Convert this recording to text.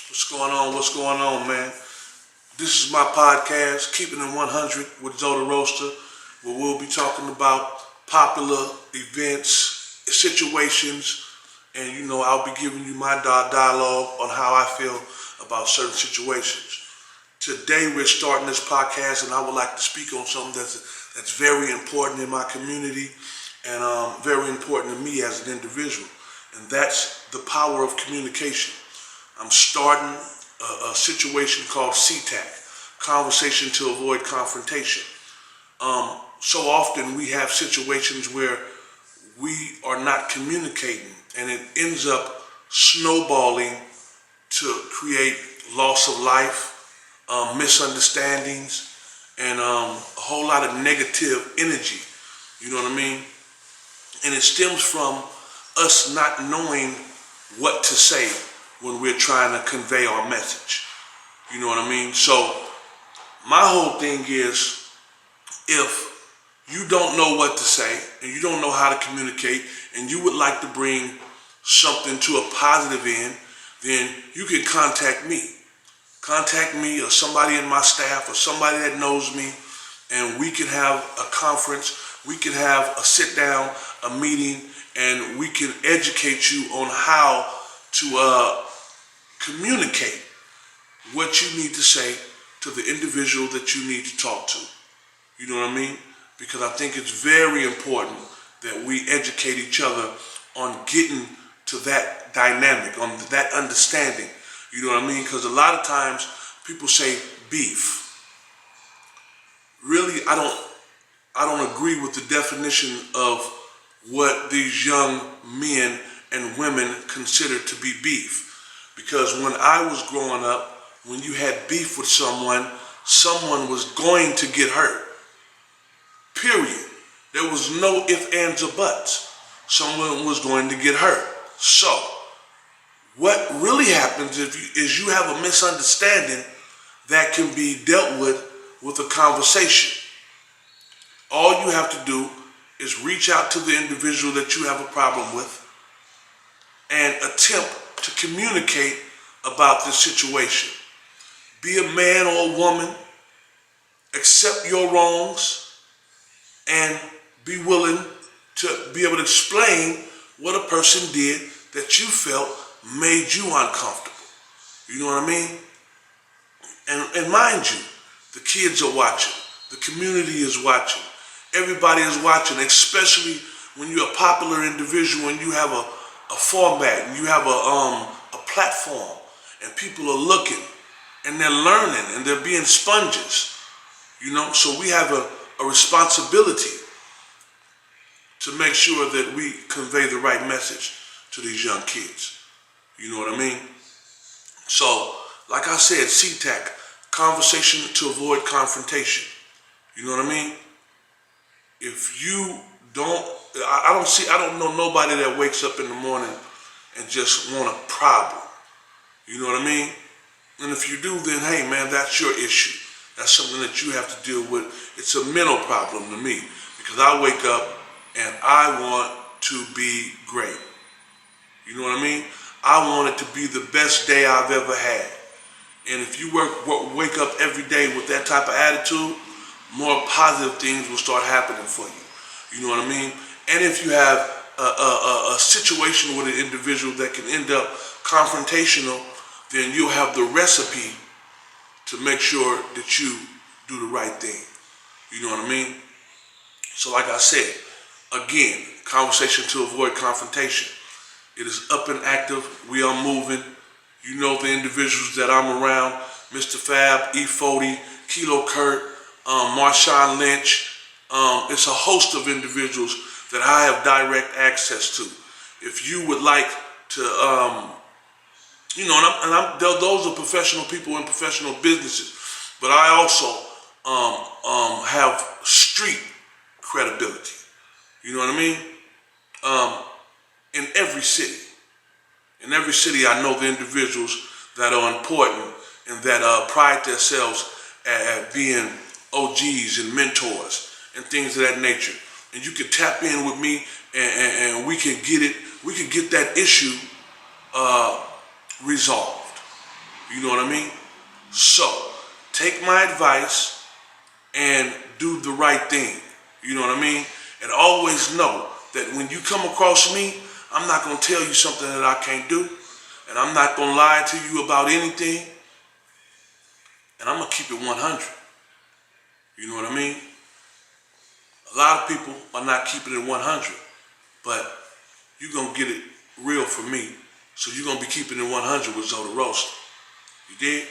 What's going on? What's going on, man? This is my podcast, Keeping It 100 with ZOE THA ROASTA, where we'll be talking about popular events, situations, and I'll be giving you my dialogue on how I feel about certain situations. Today we're starting this podcast, and I would like to speak on something that's very important in my community and very important to me as an individual, and that's the power of communication. I'm starting a situation called C.T.A.C, Conversation to Avoid Confrontation. So often we have situations where we are not communicating, and it ends up snowballing to create loss of life, misunderstandings, and a whole lot of negative energy. You know what I mean? And it stems from us not knowing what to say when we're trying to convey our message. You know what I mean? So my whole thing is, if you don't know what to say and you don't know how to communicate and you would like to bring something to a positive end, then you can contact me. Contact me or somebody in my staff or somebody that knows me, and we can have a conference, we can have a sit down, a meeting, and we can educate you on how to communicate what you need to say to the individual that you need to talk to. You know what I mean? Because I think it's very important that we educate each other on getting to that dynamic, on that understanding. You know what I mean? Because a lot of times people say beef. Really, I don't agree with the definition of what these young men and women consider to be beef. Because when I was growing up, when you had beef with someone was going to get hurt. Period. There was no ifs, ands, or buts. Someone was going to get hurt. So, what really happens is you have a misunderstanding that can be dealt with a conversation. All you have to do is reach out to the individual that you have a problem with and attempt to communicate about this situation. Be a man or a woman, accept your wrongs, and be willing to be able to explain what a person did that you felt made you uncomfortable. You know what I mean? And mind you, the kids are watching, the community is watching, everybody is watching, especially when you're a popular individual and you have a format and you have a platform and people are looking and they're learning and they're being sponges. So we have a responsibility to make sure that we convey the right message to these young kids. You know what I mean? So, like I said, C.T.A.C, Conversation to Avoid Confrontation. You know what I mean? If you don't, I don't know nobody that wakes up in the morning and just want a problem. You know what I mean? And if you do, then hey man, that's your issue. That's something that you have to deal with. It's a mental problem to me, because I wake up and I want to be great. You know what I mean? I want it to be the best day I've ever had. And if you wake up every day with that type of attitude, more positive things will start happening for you. You know what I mean? And if you have a situation with an individual that can end up confrontational, then you'll have the recipe to make sure that you do the right thing. You know what I mean? So like I said, again, Conversation to Avoid Confrontation. It is up and active. We are moving. You know the individuals that I'm around: Mr. Fab, E40, Kilo Kurt, Marshawn Lynch. It's a host of individuals that I have direct access to. If you would like to, those are professional people in professional businesses, but I also have street credibility. You know what I mean? In every city. In every city, I know the individuals that are important and that pride themselves at being OGs and mentors and things of that nature. And you can tap in with me and we can get that issue resolved. You know what I mean? So, take my advice and do the right thing. You know what I mean? And always know that when you come across me, I'm not going to tell you something that I can't do. And I'm not going to lie to you about anything. And I'm going to keep it 100. You know what I mean? A lot of people are not keeping it 100. But you're going to get it real from me. So you're going to be keeping it 100 with ZOE THA ROASTA. You dig?